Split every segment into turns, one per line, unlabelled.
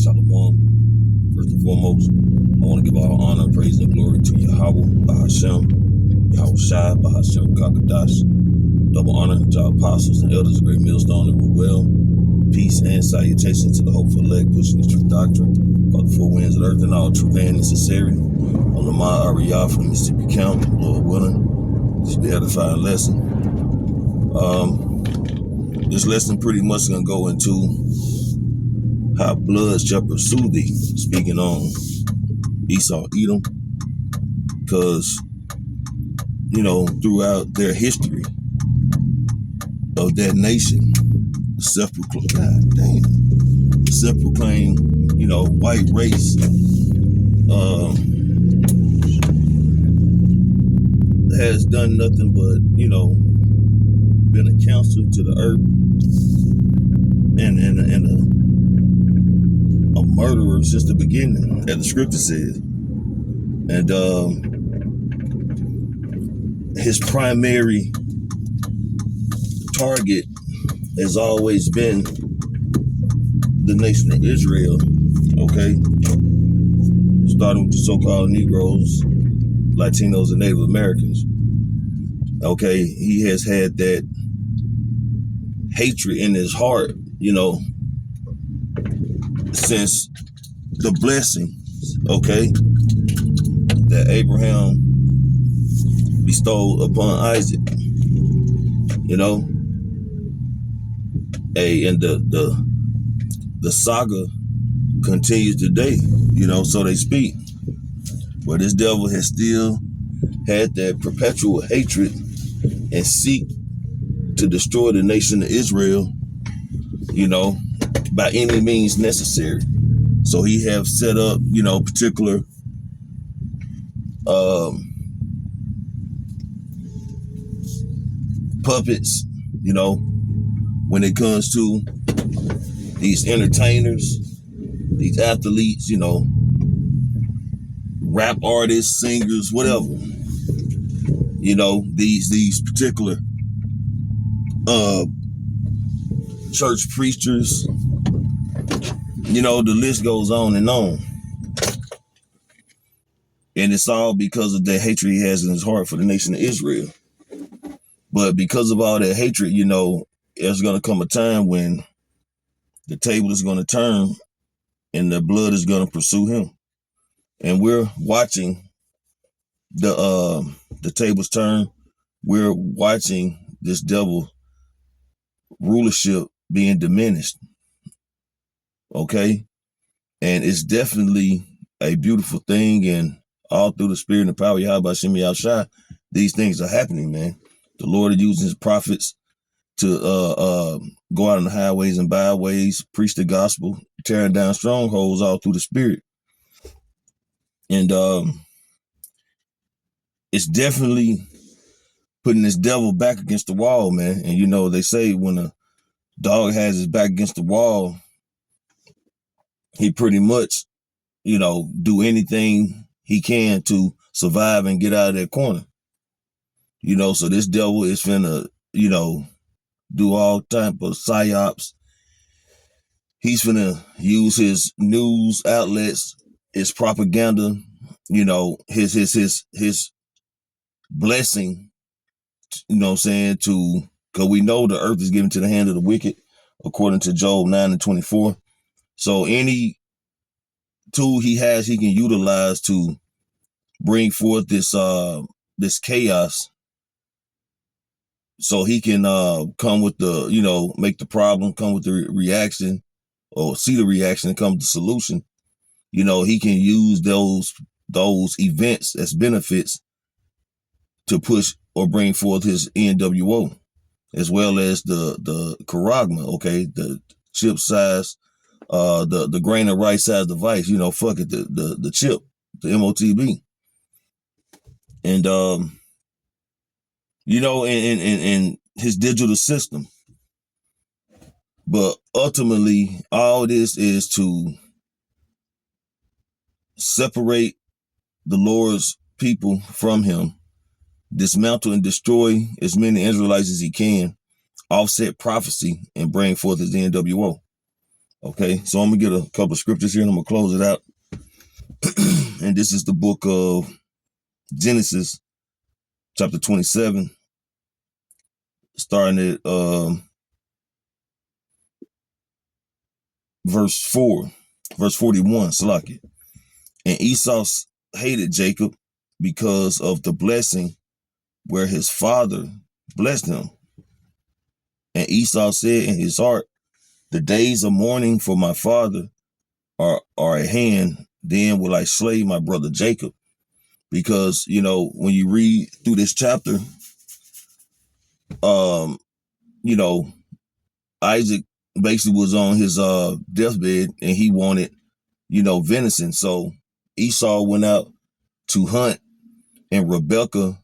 Shalom. First and foremost, I want to give all honor, praise, and glory to Yahweh, Bahashem, Yahweh Shai, Bahashem, Kakadash. Double honor to our apostles and elders of Great Millstone and Ruel. Peace and salutation to the hopeful elect, pushing the true doctrine of the four winds of the earth and all true van and sincerity. On the Mount Ariyah from Mississippi County, Lord willing, this will be an edifying lesson. This lesson pretty much going to go into how blood shall pursue thee, speaking on Esau, Edom, because, throughout their history of that nation, self-proclaimed, white race, has done nothing but, been a counselor to the earth and a murderer since the beginning, as the scripture says. And his primary target has always been the nation of Israel, okay? Starting with the so-called Negroes, Latinos, and Native Americans, okay? He has had that hatred in his heart, since the blessing, okay, that Abraham bestowed upon Isaac, and the saga continues today, so they speak. But this devil has still had that perpetual hatred and seek to destroy the nation of Israel, by any means necessary. So he have set up, particular puppets, when it comes to these entertainers, these athletes, rap artists, singers, whatever, these particular church preachers, the list goes on and on. And it's all because of the hatred he has in his heart for the nation of Israel. But because of all that hatred, there's going to come a time when the table is going to turn and the blood is going to pursue him. And we're watching the tables turn. We're watching this devil rulership being diminished. Okay? And it's definitely a beautiful thing, and all through the spirit and the power of Yahweh Shem Shai, these things are happening, man. The Lord is using his prophets to go out on the highways and byways, preach the gospel, tearing down strongholds all through the spirit. And it's definitely putting this devil back against the wall, man. And they say when a dog has his back against the wall, he pretty much, do anything he can to survive and get out of that corner. So this devil is finna, do all type of psyops. He's finna use his news outlets, his propaganda, his blessing, because we know the earth is given to the hand of the wicked, according to Job 9:24. So any tool he has, he can utilize to bring forth this chaos, so he can come with the, make the problem, come with the reaction, or see the reaction and come to the solution. He can use those events as benefits to push or bring forth his NWO, as well as the charagma, okay, the chip size, the grain of rice size device, the chip, the MOTB. And in his digital system. But ultimately, all this is to separate the Lord's people from him, dismantle and destroy as many Israelites as he can, offset prophecy, and bring forth his NWO. Okay, so I'm gonna get a couple of scriptures here and I'm gonna close it out. And this is the book of Genesis, chapter 27, starting at verse 41, Salaki. And Esau hated Jacob because of the blessing where his father blessed him. And Esau said in his heart, the days of mourning for my father are at hand, then will I slay my brother Jacob. Because, when you read through this chapter, Isaac basically was on his deathbed and he wanted, venison. So Esau went out to hunt, and Rebekah,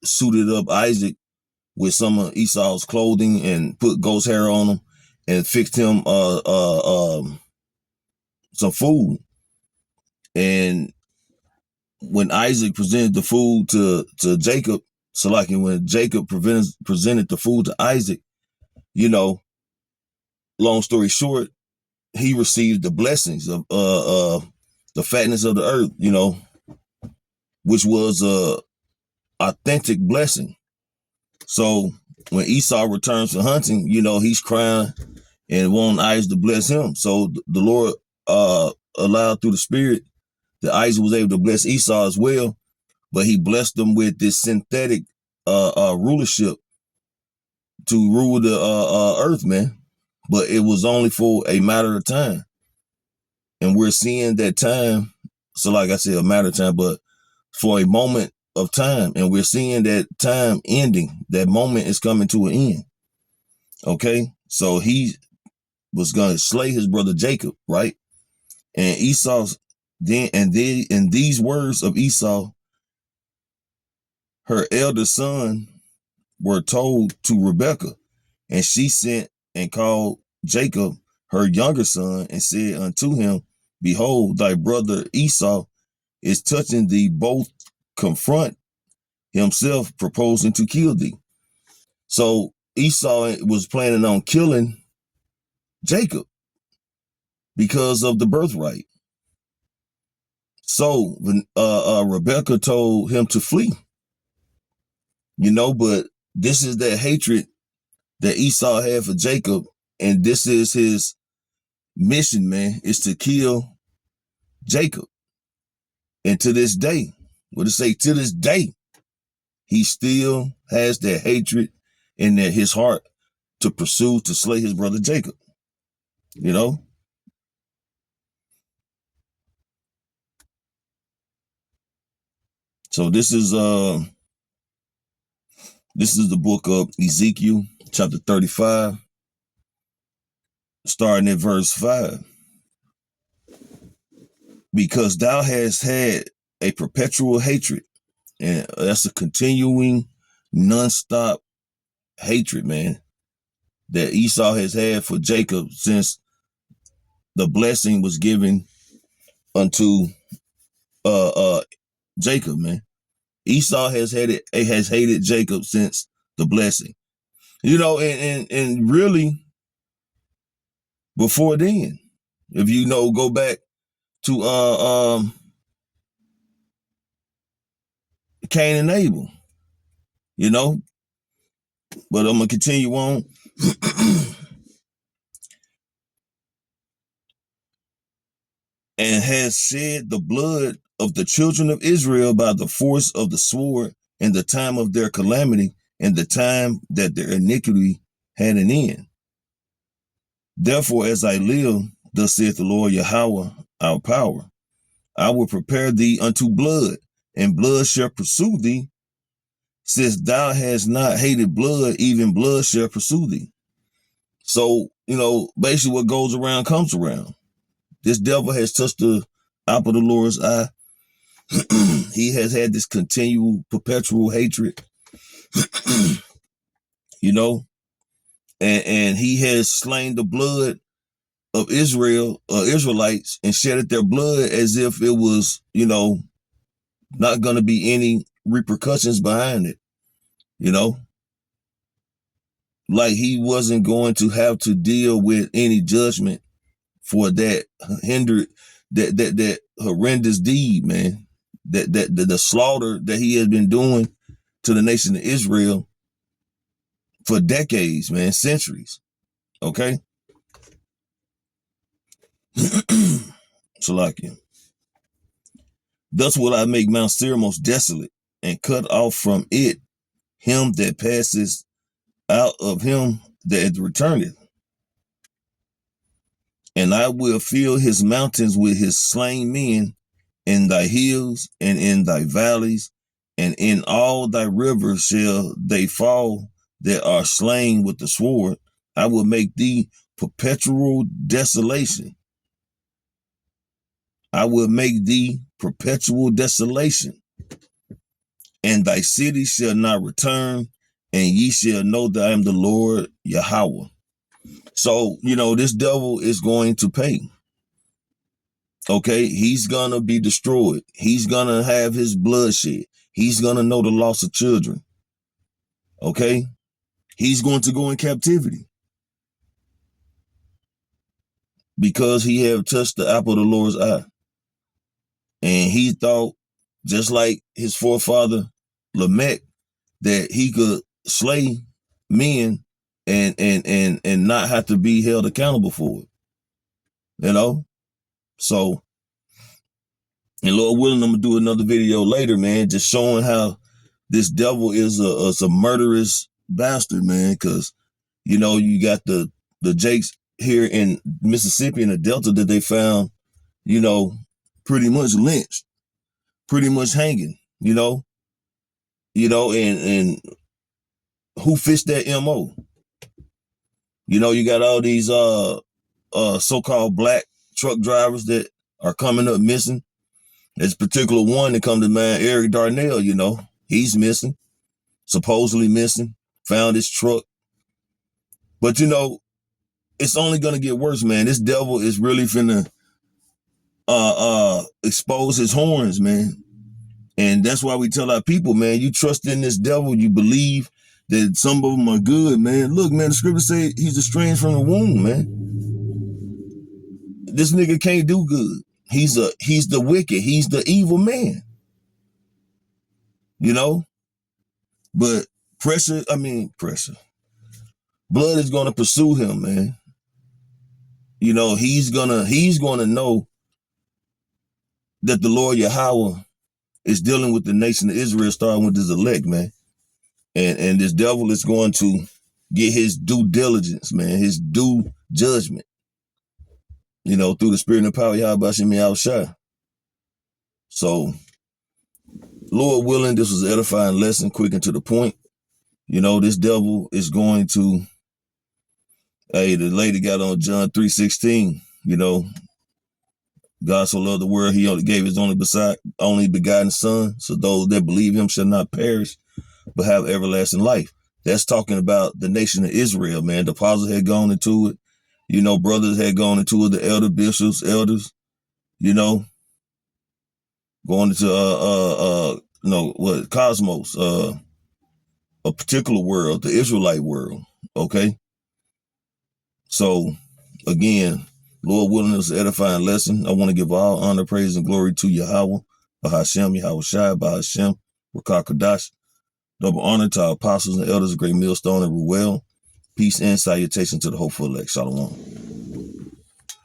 suited up Isaac with some of Esau's clothing and put goat's hair on him and fixed him some food. And when Isaac presented the food to Jacob, so like when Jacob presented the food to Isaac, long story short, he received the blessings of the fatness of the earth, which was a authentic blessing. So when Esau returns from hunting, he's crying and wanting Isaac to bless him. So the Lord allowed through the Spirit that Isaac was able to bless Esau as well, but he blessed them with this synthetic rulership to rule the earth, man. But it was only for a matter of time. And we're seeing that time, so like I said, a matter of time, but for a moment of time. And we're seeing that time ending. That moment is coming to an end. Okay? So he was going to slay his brother Jacob, right? And Esau's in these words of Esau, her elder son were told to Rebekah, and she sent and called Jacob, her younger son, and said unto him, behold, thy brother Esau is touching thee, both confront himself, proposing to kill thee. So Esau was planning on killing Jacob because of the birthright. So Rebekah told him to flee, but this is that hatred that Esau had for Jacob, and this is his mission, man, is to kill Jacob. And to this day, to this day, he still has that hatred in his heart to pursue, to slay his brother Jacob, So this is the book of Ezekiel, chapter 35, starting at verse 5. Because thou hast had a perpetual hatred, and that's a continuing, nonstop hatred, man, that Esau has had for Jacob since the blessing was given unto Jacob, man. Esau has hated Jacob since the blessing, and really before then, if go back to Cain and Abel, but I'm gonna continue on. And has shed the blood of the children of Israel by the force of the sword in the time of their calamity, and the time that their iniquity had an end. Therefore, as I live, thus saith the Lord Yahweh, our power, I will prepare thee unto blood, and blood shall pursue thee. Since thou hast not hated blood, even blood shall pursue thee. So, basically what goes around comes around. This devil has touched the apple of the Lord's eye. He has had this continual, perpetual hatred, and he has slain the blood of Israelites, and shedded their blood as if it was, not going to be any repercussions behind it, like he wasn't going to have to deal with any judgment for that that horrendous deed, man. That the slaughter that he has been doing to the nation of Israel for decades, man, centuries. Okay? Salakia. Thus will I make Mount Seir most desolate, and cut off from it him that passes out of him that returneth. And I will fill his mountains with his slain men in thy hills and in thy valleys, and in all thy rivers shall they fall that are slain with the sword. I will make thee perpetual desolation. I will make thee perpetual desolation, and thy city shall not return, and ye shall know that I am the Lord Yahweh. So, this devil is going to pay. Okay, he's going to be destroyed. He's going to have his bloodshed. He's going to know the loss of children. Okay, he's going to go in captivity because he have touched the apple of the Lord's eye. And he thought, just like his forefather Lamech, that he could slay men and not have to be held accountable for it. So, and Lord willing, I'm gonna do another video later, man, just showing how this devil is a murderous bastard, man. Because you got the Jakes here in Mississippi in the Delta that they found, pretty much lynched, pretty much hanging, and who fits that MO? You got all these so-called black truck drivers that are coming up missing. There's a particular one that come to mind, Eric Darnell, he's missing, supposedly missing, found his truck. But it's only gonna get worse, man. This devil is really finna expose his horns, man. And that's why we tell our people, man, you trust in this devil, you believe that some of them are good, man. Look, man, the scripture say he's estranged from the womb, man. This nigga can't do good. He's the wicked. He's the evil man. But pressure. Blood is gonna pursue him, man. He's gonna know that the Lord Yahweh is dealing with the nation of Israel, starting with his elect, man. And this devil is going to get his due diligence, man, his due judgment, through the spirit and power of Yahweh Hashem Yahushua. So, Lord willing, this was an edifying lesson, quick and to the point. This devil is going to, the lady got on John 3:16, God so loved the world, he only gave his only begotten son, so those that believe him shall not perish, but have everlasting life. That's talking about the nation of Israel, man. The apostles had gone into it. Brothers had gone into it, the elder bishops, elders, going into, cosmos, a particular world, the Israelite world, okay? So, again, Lord willing, it's an edifying lesson. I want to give all honor, praise, and glory to Yahweh, Bahashem, Yahushai, Bahashem, Rakah Kadash. Double honor to our apostles and elders of Great Millstone and Ruel. Peace and salutation to the hopeful elect. Shalom.